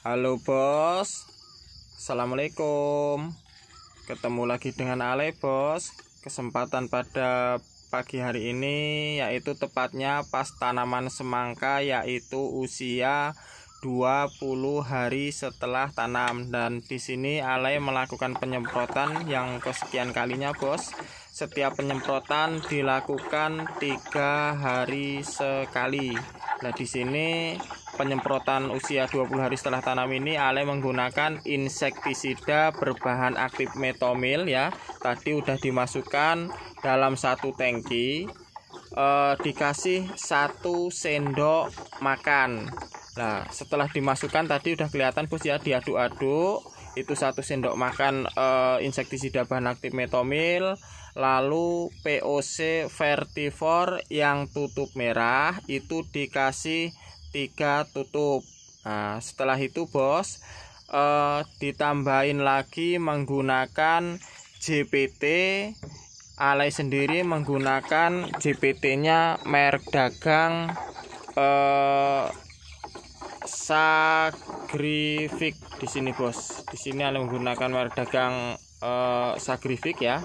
Halo bos, assalamualaikum. Ketemu lagi dengan Ale bos. Kesempatan pada pagi hari ini yaitu tepatnya pas tanaman semangka, yaitu usia 20 hari setelah tanam. Dan di sini Ale melakukan penyemprotan yang kesekian kalinya bos. Setiap penyemprotan dilakukan 3 hari sekali. Nah di sini penyemprotan usia 20 hari setelah tanam ini Ale menggunakan insektisida berbahan aktif metomil ya. Tadi udah dimasukkan dalam satu tangki, dikasih 1 sendok makan. Nah setelah dimasukkan tadi udah kelihatan bos ya, diaduk-aduk. Itu 1 sendok makan insektisida bahan aktif metomil. Lalu POC Vertivor yang tutup merah itu dikasih 3 tutup. Nah setelah itu bos, ditambahin lagi menggunakan JPT. Ale sendiri menggunakan JPT nya merek dagang Sagrifik di sini bos. Di sini Ale menggunakan merek dagang Sagrifik ya.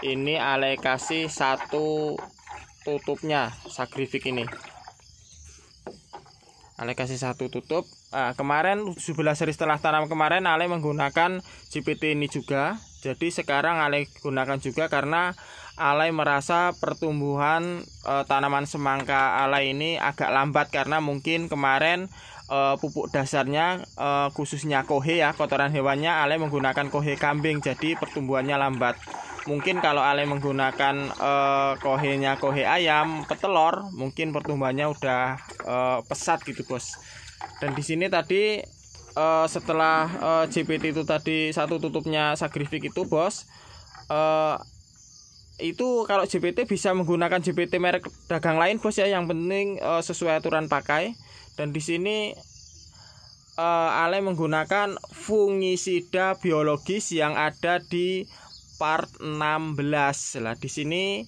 Ini Ale kasih 1 tutupnya Sagrifik ini. Ale kasih 1 tutup. Nah, kemarin 17 hari setelah tanam kemarin Ale menggunakan GPT ini juga. Jadi sekarang Ale gunakan juga karena Ale merasa pertumbuhan tanaman semangka Ale ini agak lambat karena mungkin kemarin pupuk dasarnya khususnya kohe ya, kotoran hewannya Ale menggunakan kohe kambing, jadi pertumbuhannya lambat. Mungkin kalau Ale menggunakan kohenya kohe ayam petelur, mungkin pertumbuhannya udah pesat gitu bos. Dan di sini tadi setelah JPT itu tadi 1 tutupnya Sagrifik itu bos, itu kalau JPT bisa menggunakan JPT merek dagang lain bos ya, yang penting sesuai aturan pakai. Dan di sini Ale menggunakan fungisida biologis yang ada di part 16. Lah di sini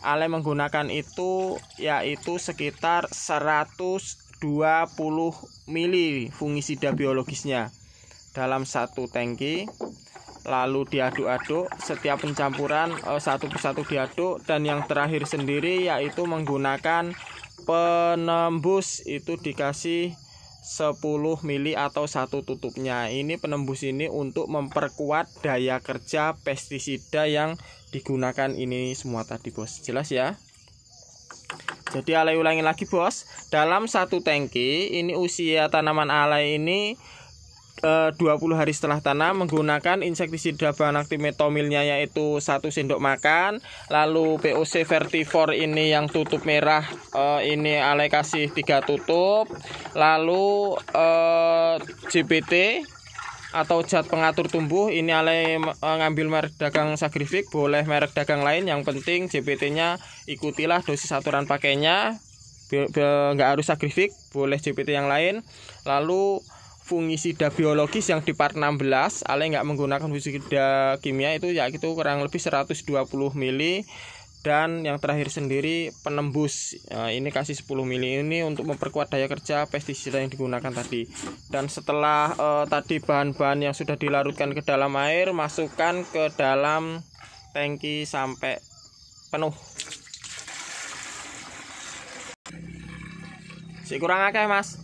Ale menggunakan itu yaitu sekitar 120 mili fungisida biologisnya dalam 1 tangki. Lalu diaduk-aduk, setiap pencampuran satu persatu diaduk. Dan yang terakhir sendiri yaitu menggunakan penembus, itu dikasih 10 mili atau 1 tutupnya. Ini penembus ini untuk memperkuat daya kerja pestisida yang digunakan ini semua tadi bos. Jelas ya. Jadi Ale ulangi lagi bos, dalam 1 tangki ini usia tanaman Ale ini 20 hari setelah tanam menggunakan insektisida bahan aktif metomilnya yaitu 1 sendok makan. Lalu POC Vertivor ini yang tutup merah, ini Ale kasih 3 tutup. Lalu JPT atau zat pengatur tumbuh ini Ale ngambil merek dagang Sagrifik, boleh merek dagang lain, yang penting JPT nya ikutilah dosis aturan pakainya. Nggak harus Sagrifik, boleh JPT yang lain. Lalu fungisida biologis yang di part 16 Ale nggak menggunakan fungisida kimia, itu ya itu kurang lebih 120 mili. Dan yang terakhir sendiri penembus, ini kasih 10 mili ini untuk memperkuat daya kerja pestisida yang digunakan tadi. Dan setelah tadi bahan-bahan yang sudah dilarutkan ke dalam air, masukkan ke dalam tangki sampai penuh. Si kurang akeh mas.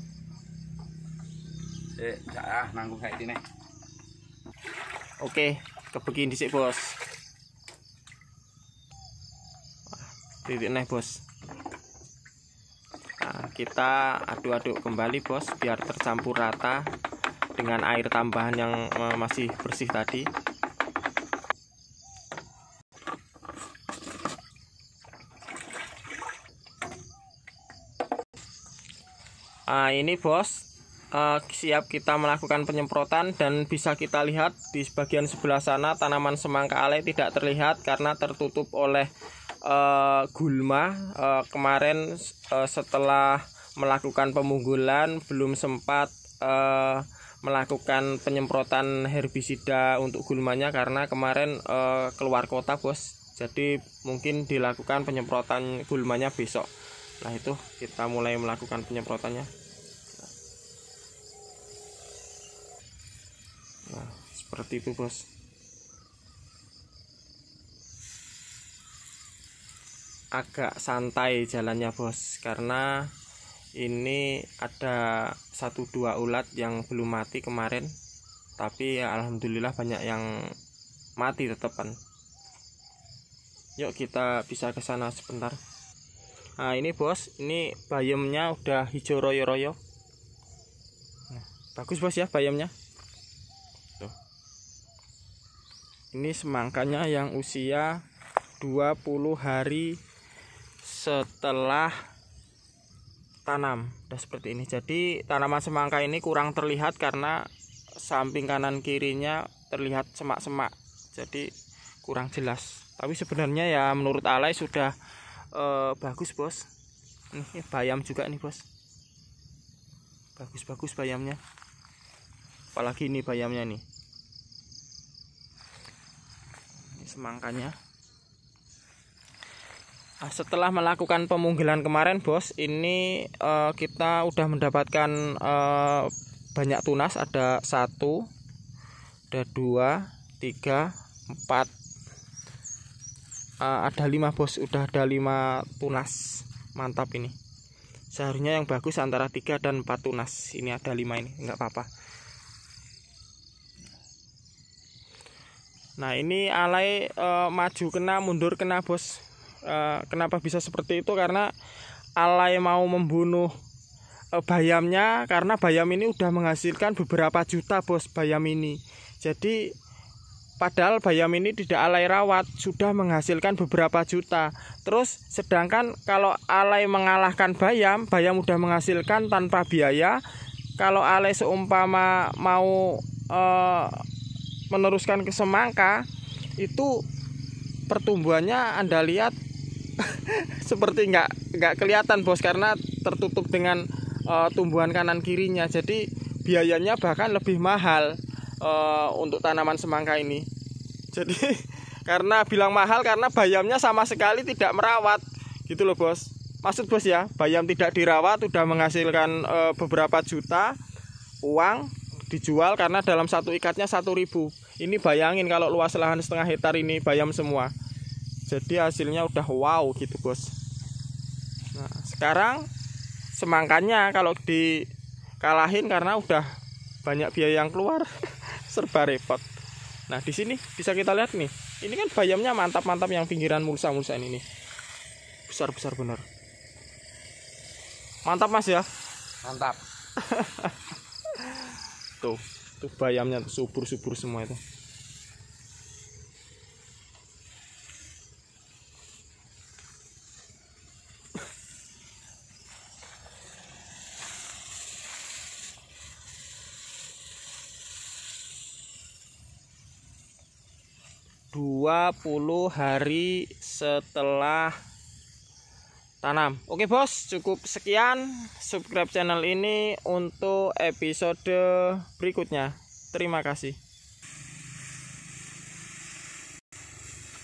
Nanggung kayak gini. Oke, kebegin dhisik bos. Titik nih bos. Nah, kita aduk-aduk kembali bos biar tercampur rata dengan air tambahan yang masih bersih tadi. Nah, ini bos, siap kita melakukan penyemprotan. Dan bisa kita lihat di bagian sebelah sana tanaman semangka Ale tidak terlihat karena tertutup oleh gulma. Kemarin setelah melakukan pemunggulan belum sempat melakukan penyemprotan herbisida untuk gulmanya karena kemarin keluar kota bos. Jadi mungkin dilakukan penyemprotan gulmanya besok. Nah itu kita mulai melakukan penyemprotannya. seperti itu bos. Agak santai jalannya bos, karena ini ada 1-2 ulat yang belum mati kemarin, tapi ya alhamdulillah banyak yang mati tetepan. Yuk kita bisa ke sana sebentar. Nah ini bos, ini bayamnya udah hijau royo-royo. Nah, bagus bos ya bayamnya. Tuh. Ini semangkanya yang usia 20 hari setelah tanam. Udah seperti ini. Jadi tanaman semangka ini kurang terlihat karena samping kanan kirinya terlihat semak-semak. Jadi kurang jelas. Tapi sebenarnya ya menurut Alay sudah bagus bos. Ini bayam juga nih bos. Bagus-bagus bayamnya. Apalagi ini bayamnya nih. Ini semangkanya. Nah, setelah melakukan pemunggilan kemarin bos, ini kita udah mendapatkan banyak tunas. Ada 1, ada 2, 3, 4, ada 5 bos. Udah ada 5 tunas. Mantap ini. Seharusnya yang bagus antara 3 dan 4 tunas. Ini ada 5 ini, nggak apa-apa. Nah ini Alay maju kena mundur kena bos. Kenapa bisa seperti itu? Karena Alay mau membunuh bayamnya, karena bayam ini udah menghasilkan beberapa juta bos bayam ini. Jadi padahal bayam ini tidak Alay rawat sudah menghasilkan beberapa juta. Terus sedangkan kalau Alay mengalahkan bayam udah menghasilkan tanpa biaya. Kalau Alay seumpama mau meneruskan ke semangka, itu pertumbuhannya Anda lihat seperti nggak kelihatan bos, karena tertutup dengan tumbuhan kanan kirinya. Jadi biayanya bahkan lebih mahal untuk tanaman semangka ini. Jadi karena bilang mahal karena bayamnya sama sekali tidak merawat gitu loh bos. Maksud bos ya, bayam tidak dirawat udah menghasilkan beberapa juta uang dijual, karena dalam satu ikatnya 1.000. Ini bayangin kalau luas lahan setengah hektar ini bayam semua. Jadi hasilnya udah wow gitu bos. Nah sekarang semangkanya kalau dikalahin karena udah banyak biaya yang keluar serba repot. Nah di sini bisa kita lihat nih, ini kan bayamnya mantap-mantap yang pinggiran mulsa-mulsa ini nih. Besar-besar bener. Mantap mas ya. Mantap. Tuh bayamnya tuh subur-subur semua itu. Dua 20 hari setelah tanam. Oke bos, cukup sekian. Subscribe channel ini untuk episode berikutnya. Terima kasih.